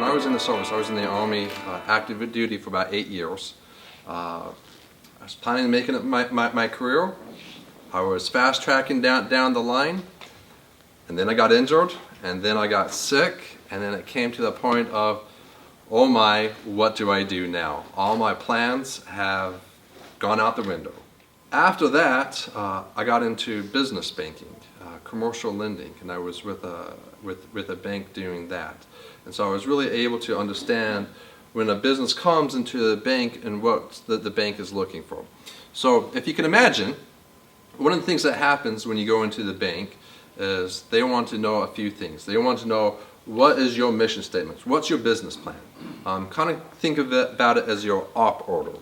I was in the service, I was in the Army, active duty for about 8 years. I was planning on making it my career. I was fast tracking down the line, and then I got injured, and then I got sick, and then it came to the point of, oh my, what do I do now? All my plans have gone out the window. After that, I got into business banking, commercial lending, and I was with a bank doing that. And so I was really able to understand when a business comes into the bank and what the bank is looking for. So if you can imagine, one of the things that happens when you go into the bank is they want to know a few things. They want to know, what is your mission statement? What's your business plan? Kind of think about it as your op order,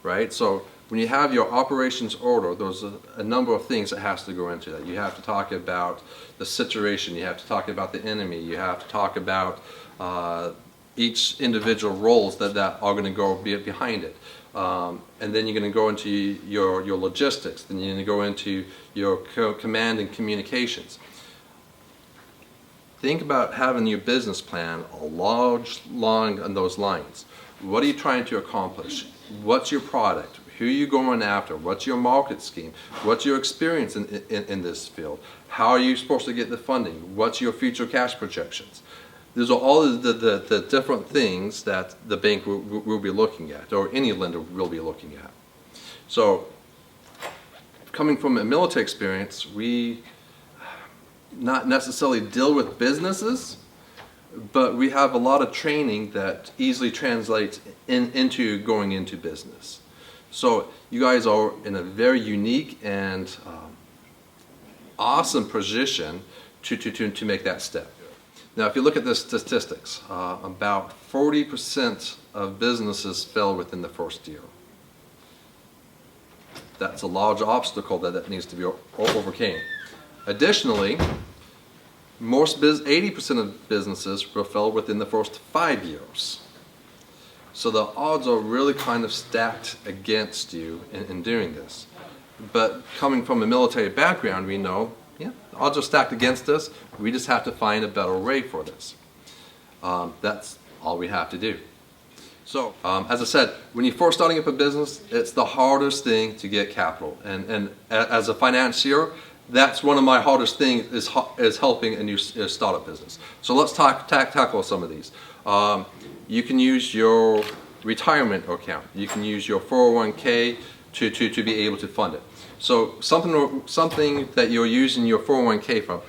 right? So when you have your operations order, there's a number of things that has to go into that. You have to talk about the situation, you have to talk about the enemy, you have to talk about each individual roles that are going to go behind it. And then you're going to go into your logistics, then you're going to go into your command and communications. Think about having your business plan along on those lines. What are you trying to accomplish? What's your product? Who are you going after? What's your market scheme? What's your experience in this field? How are you supposed to get the funding? What's your future cash projections? These are all the different things that the bank will be looking at, or any lender will be looking at. So, coming from a military experience, we not necessarily deal with businesses, but we have a lot of training that easily translates into going into business. So you guys are in a very unique and awesome position to make that step. Now, if you look at the statistics, about 40% of businesses fail within the first year. That's a large obstacle that needs to be overcome. Additionally, 80% of businesses will fail within the first 5 years. So the odds are really kind of stacked against you in doing this. But coming from a military background, we know, yeah, the odds are stacked against us. We just have to find a better way for this. That's all we have to do. So, as I said, when you're first starting up a business, it's the hardest thing to get capital. And as a financier, that's one of my hardest things is helping a new startup business. So let's tackle some of these. You can use your retirement account. You can use your 401k to be able to fund it. So something that you're using your 401k from,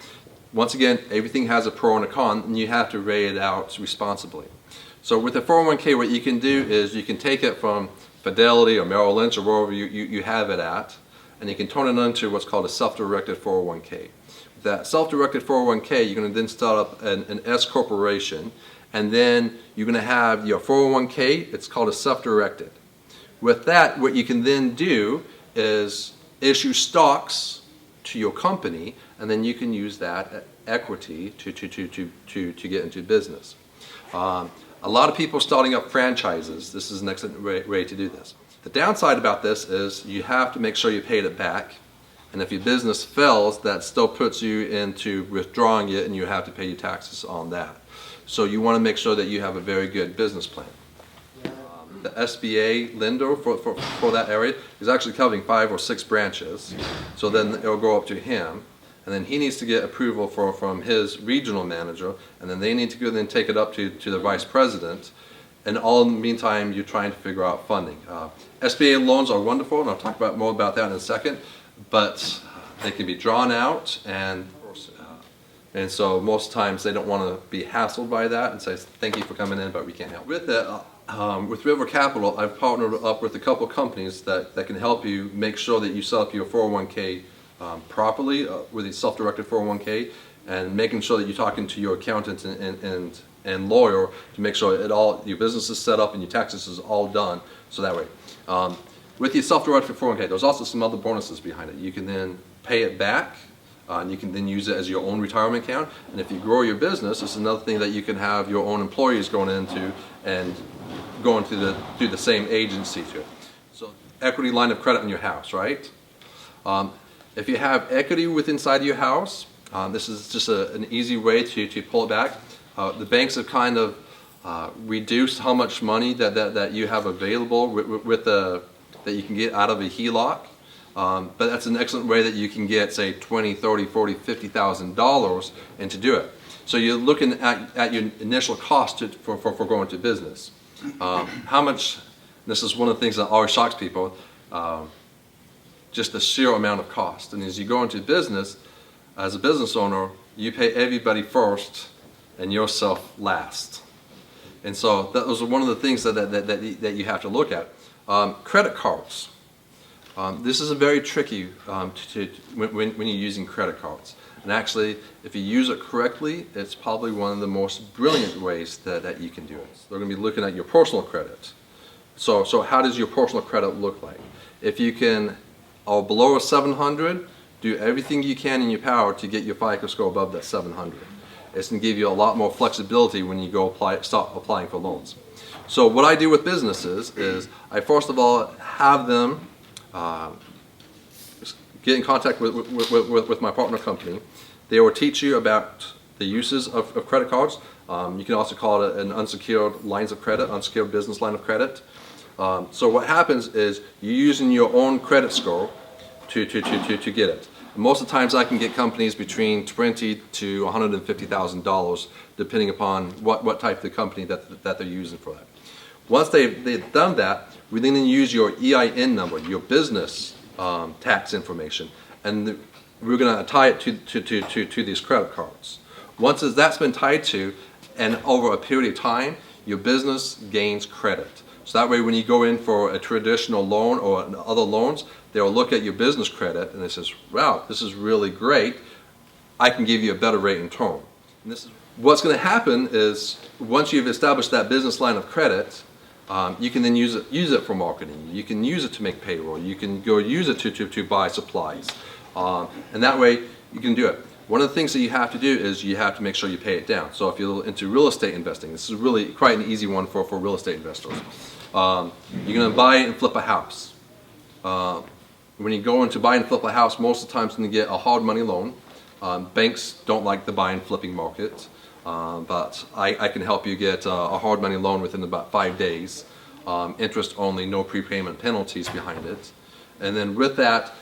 once again, everything has a pro and a con, and you have to weigh it out responsibly. So with the 401k, what you can do is you can take it from Fidelity or Merrill Lynch or wherever you have it at, and you can turn it into what's called a self-directed 401k. With that self-directed 401k, you're going to then start up an S corporation, and then you're going to have your 401k, it's called a self-directed. With that, what you can then do is issue stocks to your company, and then you can use that equity to get into business. A lot of people starting up franchises, this is an excellent way to do this. The downside about this is you have to make sure you paid it back, and if your business fails, that still puts you into withdrawing it, and you have to pay your taxes on that. So you want to make sure that you have a very good business plan. The SBA lender for that area is actually covering 5 or 6 branches, so then it'll go up to him, and then he needs to get approval from his regional manager, and then they need to go then take it up to the vice president, and all in the meantime you're trying to figure out funding. SBA loans are wonderful, and I'll talk more about that in a second, but they can be drawn out, and so most times they don't want to be hassled by that and say, thank you for coming in, but we can't help. With that, with River Capital, I've partnered up with a couple of companies that can help you make sure that you set up your 401k properly with a self-directed 401k, and making sure that you're talking to your accountant and lawyer to make sure your business is set up and your taxes is all done, so that way. With your self-directed 401k, there's also some other bonuses behind it. You can then pay it back, and you can then use it as your own retirement account. And if you grow your business, it's another thing that you can have your own employees going into and going through the same agency to it. So equity line of credit on your house, right? If you have equity inside your house, this is just an easy way to pull it back. The banks have kind of reduce how much money that you have available that you can get out of a HELOC. But that's an excellent way that you can get, say, $20,000, $30,000, $40,000, $50,000 and to do it. So you're looking at your initial cost for going to business. How much, this is one of the things that always shocks people, just the sheer amount of cost. And as you go into business, as a business owner, you pay everybody first and yourself last. And so those are one of the things that you have to look at. Credit cards. This is a very tricky when you're using credit cards. And actually, if you use it correctly, it's probably one of the most brilliant ways that you can do it. They're going to be looking at your personal credit. So how does your personal credit look like? If you can, below a 700, do everything you can in your power to get your FICO score above that 700. It's going to give you a lot more flexibility when you go start applying for loans. So what I do with businesses is I first of all have them get in contact with my partner company. They will teach you about the uses of credit cards. You can also call it an unsecured lines of credit, unsecured business line of credit. So what happens is you're using your own credit score to get it. And most of the times I can get companies between $20,000 to $150,000 depending upon what type of company that they're using for that. Once they've done that, we then use your EIN number, your business tax information, and we're going to tie it to these credit cards. Once that's been tied to, and over a period of time, your business gains credit. So that way when you go in for a traditional loan or other loans, they'll look at your business credit and they says, wow, this is really great. I can give you a better rate in term. And this is what's going to happen is once you've established that business line of credit, you can then use it for marketing. You can use it to make payroll. You can go use it to buy supplies. And that way you can do it. One of the things that you have to do is you have to make sure you pay it down. So if you're into real estate investing, this is really quite an easy one for real estate investors. You're going to buy and flip a house. When you go into buy and flip a house, most of the time you're going to get a hard money loan. Banks don't like the buy and flipping market. But I can help you get a hard money loan within about 5 days, interest only, no prepayment penalties behind it. And then with that,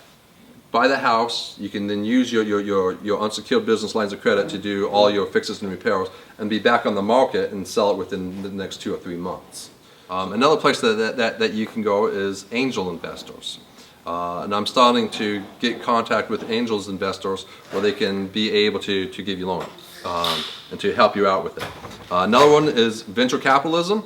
buy the house, you can then use your unsecured business lines of credit to do all your fixes and repairs and be back on the market and sell it within the next 2 or 3 months. Another place that you can go is angel investors. And I'm starting to get contact with angels investors where they can be able to give you loans. And to help you out with it. Another one is venture capitalism.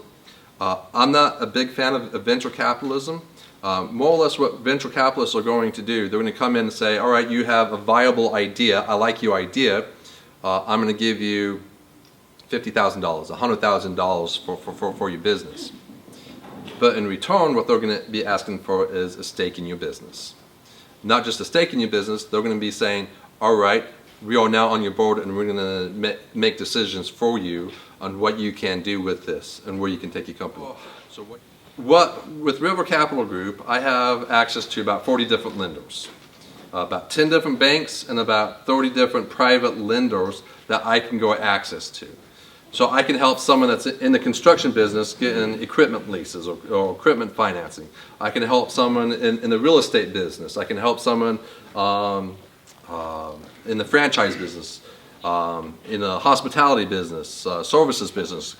I'm not a big fan of venture capitalism. More or less what venture capitalists are going to do, they're going to come in and say, all right, you have a viable idea, I like your idea, I'm going to give you $50,000, $100,000 for your business. But in return, what they're going to be asking for is a stake in your business. Not just a stake in your business, they're going to be saying, all right, we are now on your board and we're going to make decisions for you on what you can do with this and where you can take your company. So with River Capital Group, I have access to about 40 different lenders, about 10 different banks and about 30 different private lenders that I can go access to. So I can help someone that's in the construction business getting equipment leases or equipment financing. I can help someone in the real estate business. I can help someone in the franchise business, in the hospitality business, services business,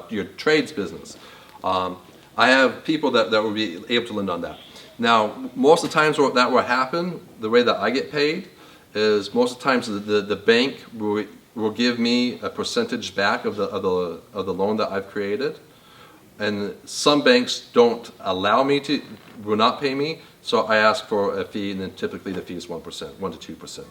your trades business. I have people that will be able to lend on that. Now, most of the times that will happen, the way that I get paid, is most of the times the bank will give me a percentage back of the loan that I've created. And some banks don't allow me will not pay me, so I ask for a fee, and then typically the fee is 1%, 1 to 2%.